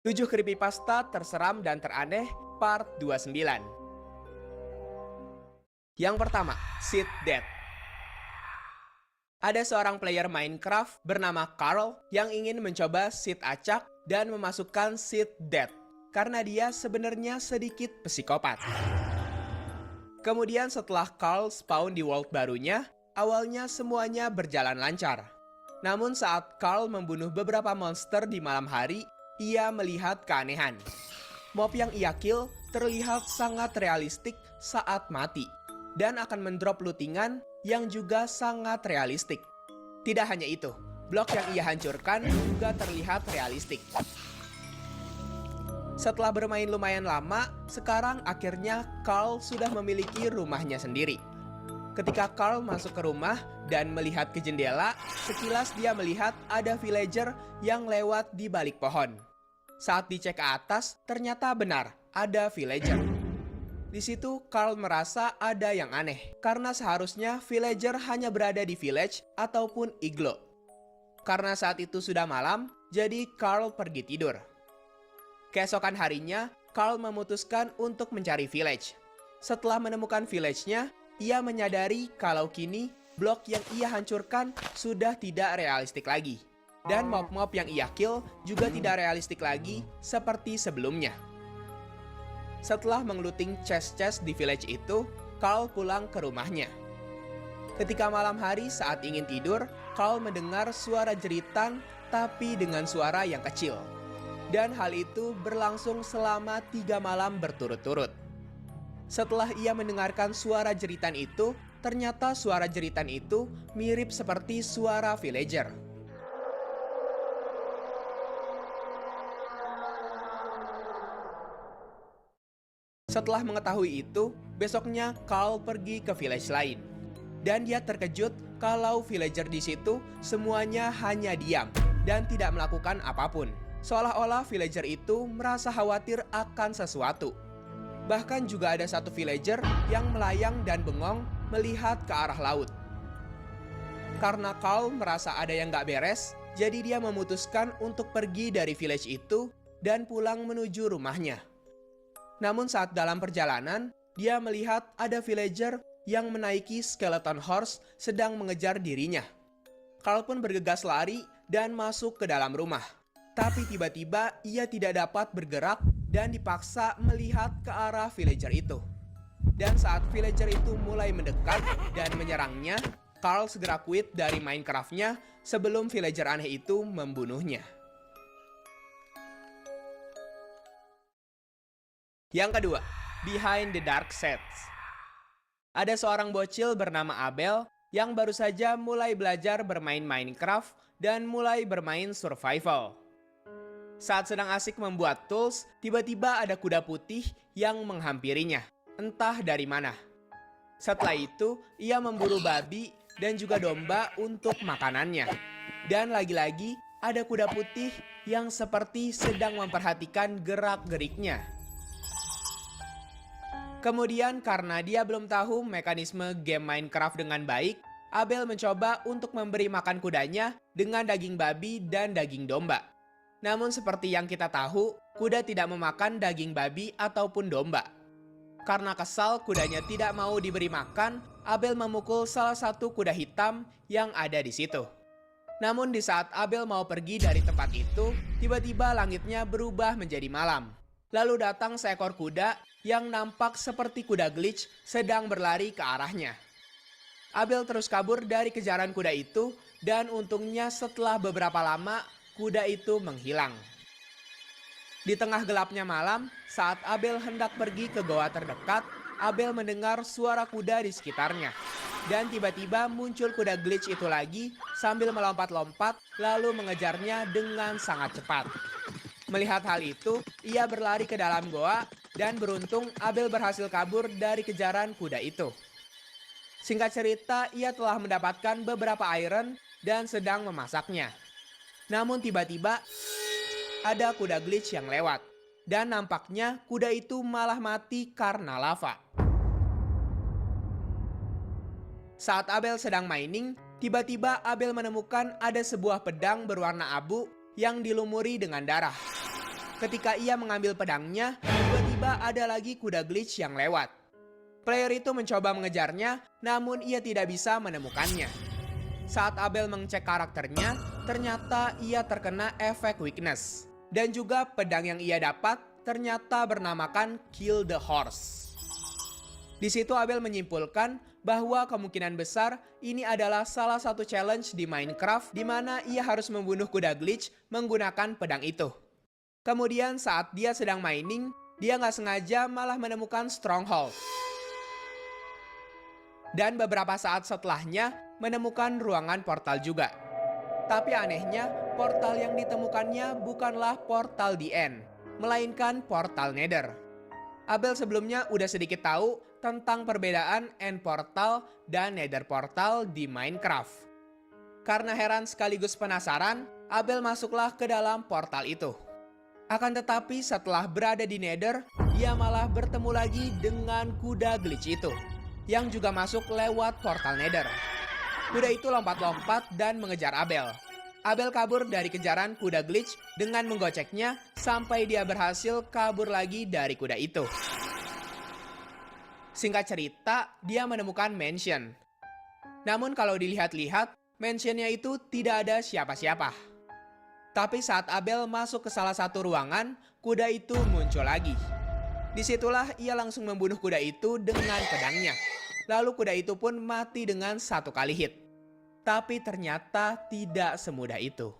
7 creepypasta terseram dan teraneh part 29. Yang pertama, Seed Death. Ada seorang player Minecraft bernama Carl yang ingin mencoba seed acak dan memasukkan Seed Death karena dia sebenarnya sedikit psikopat. Kemudian setelah Carl spawn di world barunya, awalnya semuanya berjalan lancar. Namun saat Carl membunuh beberapa monster di malam hari, ia melihat keanehan. Mob yang ia kill terlihat sangat realistik saat mati, dan akan mendrop lootingan yang juga sangat realistik. Tidak hanya itu, blok yang ia hancurkan juga terlihat realistik. Setelah bermain lumayan lama, sekarang akhirnya Carl sudah memiliki rumahnya sendiri. Ketika Carl masuk ke rumah dan melihat ke jendela, sekilas dia melihat ada villager yang lewat di balik pohon. Saat dicek ke atas, ternyata benar ada villager. Di situ Carl merasa ada yang aneh, karena seharusnya villager hanya berada di village ataupun iglo. Karena saat itu sudah malam, jadi Carl pergi tidur. Keesokan harinya, Carl memutuskan untuk mencari village. Setelah menemukan village-nya, ia menyadari kalau kini blok yang ia hancurkan sudah tidak realistik lagi. Dan mob-mob yang ia kill juga tidak realistik lagi seperti sebelumnya. Setelah mengluting chest-chest di village itu, Carl pulang ke rumahnya. Ketika malam hari saat ingin tidur, Carl mendengar suara jeritan tapi dengan suara yang kecil. Dan hal itu berlangsung selama 3 malam berturut-turut. Setelah ia mendengarkan suara jeritan itu, ternyata suara jeritan itu mirip seperti suara villager. Setelah mengetahui itu, besoknya Carl pergi ke village lain. Dan dia terkejut kalau villager di situ semuanya hanya diam dan tidak melakukan apapun. Seolah-olah villager itu merasa khawatir akan sesuatu. Bahkan juga ada satu villager yang melayang dan bengong melihat ke arah laut. Karena Carl merasa ada yang gak beres, jadi dia memutuskan untuk pergi dari village itu dan pulang menuju rumahnya. Namun saat dalam perjalanan, dia melihat ada villager yang menaiki skeleton horse sedang mengejar dirinya. Carl pun bergegas lari dan masuk ke dalam rumah. Tapi tiba-tiba ia tidak dapat bergerak dan dipaksa melihat ke arah villager itu. Dan saat villager itu mulai mendekat dan menyerangnya, Carl segera quit dari Minecraft-nya sebelum villager aneh itu membunuhnya. Yang kedua, Behind the Dark Shades. Ada seorang bocil bernama Abel yang baru saja mulai belajar bermain Minecraft dan mulai bermain survival. Saat sedang asik membuat tools, tiba-tiba ada kuda putih yang menghampirinya, entah dari mana. Setelah itu, ia memburu babi dan juga domba untuk makanannya. Dan lagi-lagi, ada kuda putih yang seperti sedang memperhatikan gerak-geriknya. Kemudian karena dia belum tahu mekanisme game Minecraft dengan baik, Abel mencoba untuk memberi makan kudanya dengan daging babi dan daging domba. Namun seperti yang kita tahu, kuda tidak memakan daging babi ataupun domba. Karena kesal kudanya tidak mau diberi makan, Abel memukul salah satu kuda hitam yang ada di situ. Namun di saat Abel mau pergi dari tempat itu, tiba-tiba langitnya berubah menjadi malam. Lalu datang seekor kuda yang nampak seperti kuda glitch sedang berlari ke arahnya. Abel terus kabur dari kejaran kuda itu dan untungnya setelah beberapa lama kuda itu menghilang. Di tengah gelapnya malam, saat Abel hendak pergi ke goa terdekat, Abel mendengar suara kuda di sekitarnya. Dan tiba-tiba muncul kuda glitch itu lagi sambil melompat-lompat lalu mengejarnya dengan sangat cepat. Melihat hal itu, ia berlari ke dalam goa dan beruntung Abel berhasil kabur dari kejaran kuda itu. Singkat cerita, ia telah mendapatkan beberapa iron dan sedang memasaknya. Namun tiba-tiba ada kuda glitch yang lewat. Dan nampaknya kuda itu malah mati karena lava. Saat Abel sedang mining, tiba-tiba Abel menemukan ada sebuah pedang berwarna abu yang dilumuri dengan darah. Ketika ia mengambil pedangnya, tiba-tiba ada lagi kuda glitch yang lewat. Player itu mencoba mengejarnya, namun ia tidak bisa menemukannya. Saat Abel mengecek karakternya, ternyata ia terkena efek weakness. Dan juga pedang yang ia dapat ternyata bernamakan Kill the Horse. Di situ Abel menyimpulkan bahwa kemungkinan besar ini adalah salah satu challenge di Minecraft di mana ia harus membunuh kuda glitch menggunakan pedang itu. Kemudian saat dia sedang mining, dia nggak sengaja malah menemukan stronghold. Dan beberapa saat setelahnya menemukan ruangan portal juga. Tapi anehnya, portal yang ditemukannya bukanlah portal The End, melainkan portal Nether. Abel sebelumnya udah sedikit tahu tentang perbedaan End Portal dan Nether Portal di Minecraft. Karena heran sekaligus penasaran, Abel masuklah ke dalam portal itu. Akan tetapi setelah berada di Nether, dia malah bertemu lagi dengan kuda glitch itu, yang juga masuk lewat portal Nether. Kuda itu lompat-lompat dan mengejar Abel. Abel kabur dari kejaran kuda glitch dengan menggoceknya sampai dia berhasil kabur lagi dari kuda itu. Singkat cerita, dia menemukan mansion. Namun kalau dilihat-lihat, mansionnya itu tidak ada siapa-siapa. Tapi saat Abel masuk ke salah satu ruangan, kuda itu muncul lagi. Disitulah ia langsung membunuh kuda itu dengan pedangnya. Lalu kuda itu pun mati dengan satu kali hit. Tapi ternyata tidak semudah itu.